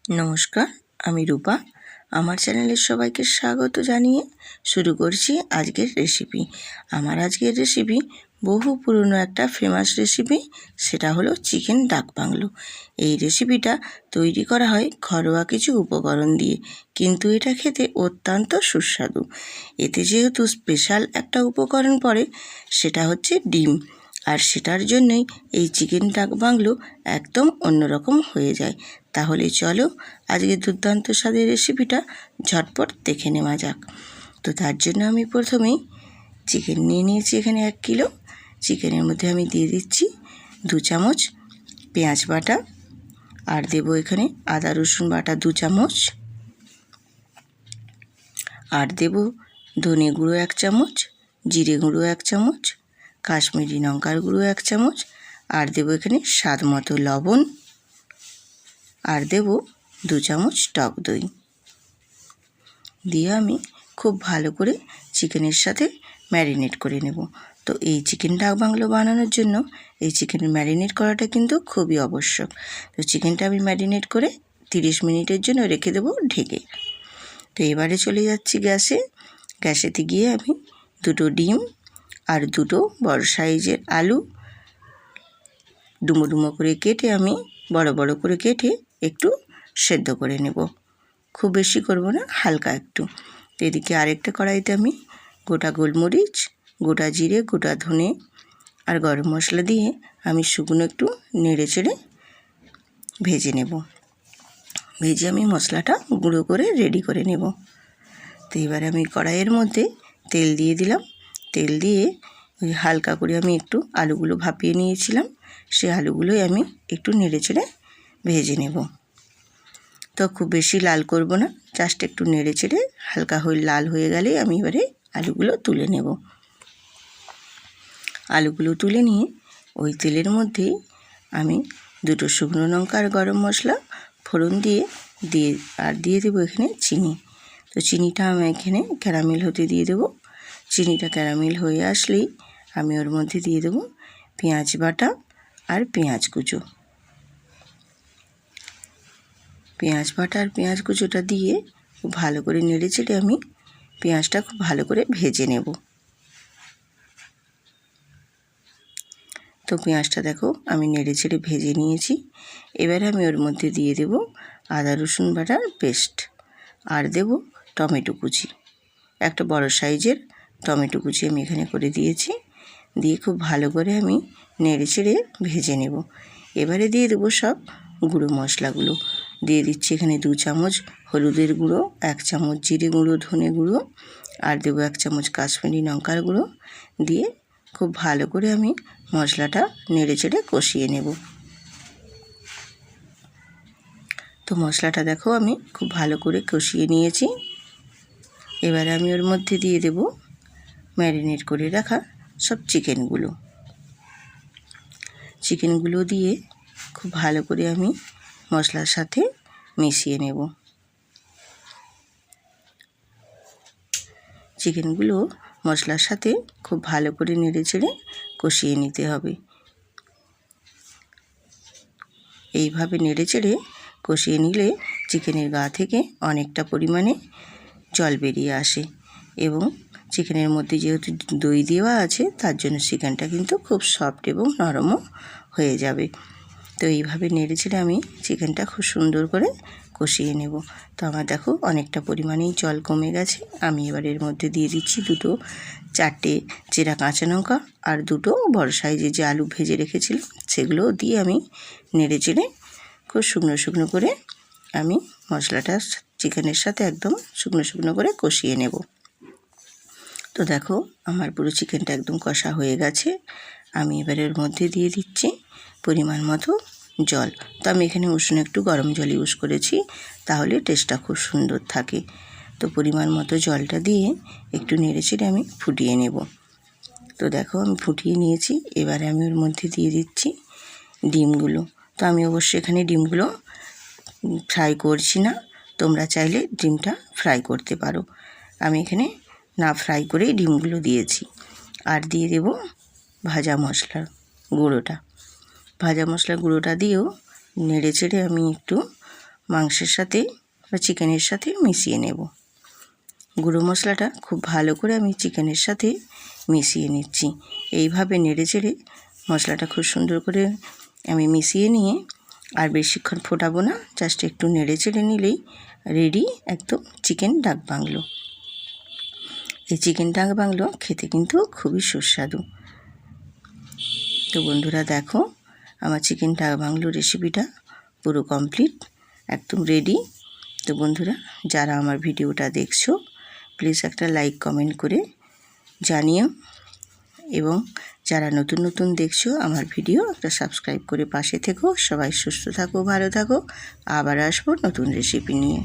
নমস্কার, আমি রূপা। আমার চ্যানেলের সবাইকে স্বাগত জানিয়ে শুরু করছি আজকের রেসিপি। আমার আজকের রেসিপি বহু পুরনো একটা ফেমাস রেসিপি, সেটা হলো চিকেন ডাক বাংলো। এই রেসিপিটা তৈরি করা হয় ঘরোয়া কিছু উপকরণ দিয়ে, কিন্তু এটা খেতে অত্যন্ত সুস্বাদু। এতে যেহেতু স্পেশাল একটা উপকরণ পড়ে, সেটা হচ্ছে ডিম, আর সেটার জন্যই এই চিকেন ডাক বাংলো একদম অন্যরকম হয়ে যায়। তাহলে চলো আজকে দুর্দান্ত স্বাদের রেসিপিটা ঝটপট দেখে নেওয়া যাক। তো তার জন্য আমি প্রথমেই চিকেন নিয়ে নিয়েছি এখানে 1 কিলো। চিকেনের মধ্যে আমি দিয়ে দিচ্ছি 2 চামচ পেঁয়াজ বাটা, আর দেবো এখানে আদা রসুন বাটা 2 চামচ, আর দেবো ধনে গুঁড়ো 1 চামচ, জিরে গুঁড়ো 1 চামচ, কাশ্মীরি লঙ্কার গুঁড়ো 1 চামচ, আর দেবো এখানে স্বাদ মতো লবণ, আর দেব 2 চামচ টক দই। দিয়ে আমি খুব ভালো করে চিকেনের সাথে ম্যারিনেট করে নেব। তো এই চিকেন ডাক বাংলো বানানোর জন্য এই চিকেন ম্যারিনেট করাটা কিন্তু খুবই আবশ্যক। তো চিকেনটা আমি ম্যারিনেট করে 30 মিনিটের জন্য রেখে দেবো ঢেকে। তো এবারে চলে যাচ্ছি গ্যাসেতে গিয়ে আমি 2টো ডিম আর 2টো বড় সাইজের আলু ডুমো ডুমো করে কেটে আমি বড় বড় করে কেটে একটু সেদ্ধ করে নেব। খুব বেশি করব না, হালকা একটু। তো এদিকে আরেকটা কড়াইতে আমি গোটা গোলমরিচ, গোটা জিরে, গোটা ধনে আর গরম মশলা দিয়ে আমি শুকনো একটু নেড়ে চেড়ে ভেজে নেব। ভেজে আমি মশলাটা গুঁড়ো করে রেডি করে নেব। তো এবারে আমি কড়াইয়ের মধ্যে তেল দিয়ে দিলাম। তেল দিয়ে ওই হালকা করে আমি একটু আলুগুলো ভাপিয়ে নিয়েছিলাম, সেই আলুগুলোই আমি একটু নেড়ে চেড়ে ভেজে নেব। তো খুব বেশি লাল করব না, জাস্ট একটু নেড়ে চেড়ে হালকা হয়ে লাল হয়ে গেলেই আমি এবারে আলুগুলো তুলে নেব। আলুগুলো তুলে নিয়ে ওই তেলের মধ্যেই আমি 2টো শুকনো লঙ্কা আর গরম মশলা ফোড়ন দিয়ে দিয়ে দেবো এখানে চিনি। তো চিনিটা আমি এখানে ক্যারামেল হতে দিয়ে দেবো। চিনিটা ক্যারামেল হয়ে আসলেই আমি ওর মধ্যে দিয়ে দেবো পেঁয়াজ বাটা আর পেঁয়াজ কুচো। পেঁয়াজ বাটা আর পেঁয়াজ কুচোটা দিয়ে খুব ভালো করে নেড়ে চেড়ে আমি পেঁয়াজটা খুব ভালো করে ভেজে নেব। তো পেঁয়াজটা দেখো আমি নেড়ে চেড়ে ভেজে নিয়েছি। এবারে আমি ওর মধ্যে দিয়ে দেব আদা রসুন বাটার পেস্ট, আর দেব টমেটো কুচি। একটা বড় সাইজের টমেটো কুচি আমি এখানে করে দিয়েছি। দিয়ে খুব ভালো করে আমি নেড়ে চেড়ে ভেজে নেব। এবারে দিয়ে দেবো সব গুঁড়ো মশলাগুলো। দিয়ে দিচ্ছি এখানে 2 চামচ হলুদের গুঁড়ো, 1 চামচ জিরে গুঁড়ো, ধনে গুঁড়ো, আর দেবো 1 চামচ কাশ্মীরি লঙ্কার গুঁড়ো। দিয়ে খুব ভালো করে আমি মশলাটা নেড়ে চেড়ে কষিয়ে নেব। তো মশলাটা দেখো আমি খুব ভালো করে কষিয়ে নিয়েছি। এবারে আমি ওর মধ্যে দিয়ে দেব ম্যারিনেট করে রাখা সব চিকেনগুলো দিয়ে খুব ভালো করে আমি মশলার সাথে মিশিয়ে নেব। চিকেনগুলো মশলার সাথে খুব ভালো করে নেড়ে চেড়ে কষিয়ে নিতে হবে। এইভাবে নেড়ে চেড়ে কষিয়ে নিলে চিকেনের গা থেকে অনেকটা পরিমাণে জল বেরিয়ে আসে, এবং চিকেনের মধ্যে যেহেতু দই দেওয়া আছে তার জন্য চিকেনটা কিন্তু খুব সফট এবং নরমও হয়ে যাবে। তো এইভাবে নেড়ে চেড়ে আমি চিকেনটা খুব সুন্দর করে কষিয়ে নেব। তো আমার দেখো অনেকটা পরিমাণেই জল কমে গেছে। আমি এবার এর মধ্যে দিয়ে দিচ্ছি 4টে চেরা কাঁচা লঙ্কা আর 2টো বড় সাইজের যে আলু ভেজে রেখেছিলাম সেগুলো দিয়ে আমি নেড়ে চেড়ে খুব শুকনো শুকনো করে আমি মশলাটা চিকেনের সাথে একদম শুকনো শুকনো করে কষিয়ে নেব। তো দেখো আমার পুরো চিকেনটা একদম কষা হয়ে গেছে। আমি এবার এর মধ্যে দিয়ে দিচ্ছি পরিমাণ মতো জল। তো আমি এখানে উষ্ণ একটু গরম জল ইউজ করেছি, তাহলে টেস্টটা খুব সুন্দর থাকে। তো পরিমাণ মতো জলটা দিয়ে একটু নেড়ে চেড়ে আমি ফুটিয়ে নেব। তো দেখো আমি ফুটিয়ে নিয়েছি। এবারে আমি ওর মধ্যে দিয়ে দিচ্ছি ডিমগুলো। তো আমি অবশ্যই এখানে ডিমগুলো ফ্রাই করছি না, তোমরা চাইলে ডিমটা ফ্রাই করতে পারো। আমি এখানে না ফ্রাই করেই ডিমগুলো দিয়েছি। আর দিয়ে দেব ভাজা মশলার গুঁড়োটা। ভাজা মশলার গুঁড়োটা দিয়েও নেড়ে চেড়ে আমি একটু মাংসের সাথে বা চিকেনের সাথে মিশিয়ে নেব। গুঁড়ো মশলাটা খুব ভালো করে আমি চিকেনের সাথে মিশিয়ে নিচ্ছি। এইভাবে নেড়ে চেড়ে মশলাটা খুব সুন্দর করে আমি মিশিয়ে নিয়ে আর বেশিক্ষণ ফোটাবো না, জাস্ট একটু নেড়ে চেড়ে নিলেই রেডি একদম চিকেন ডাক বাংলো। এই চিকেন ডাক বাংলো খেতে কিন্তু খুবই সুস্বাদু। তো বন্ধুরা দেখো, আমার চিকেন ডাক বাংলো রেসিপিটা পুরো কমপ্লিট, একদম রেডি। তো বন্ধুরা, যারা আমার ভিডিওটা দেখছো প্লিজ একটা লাইক কমেন্ট করে জানিও, এবং যারা নতুন নতুন দেখছো আমার ভিডিও একটা সাবস্ক্রাইব করে পাশে থেকো। সবাই সুস্থ থাকো, ভালো থাকো। আবার আসবো নতুন রেসিপি নিয়ে।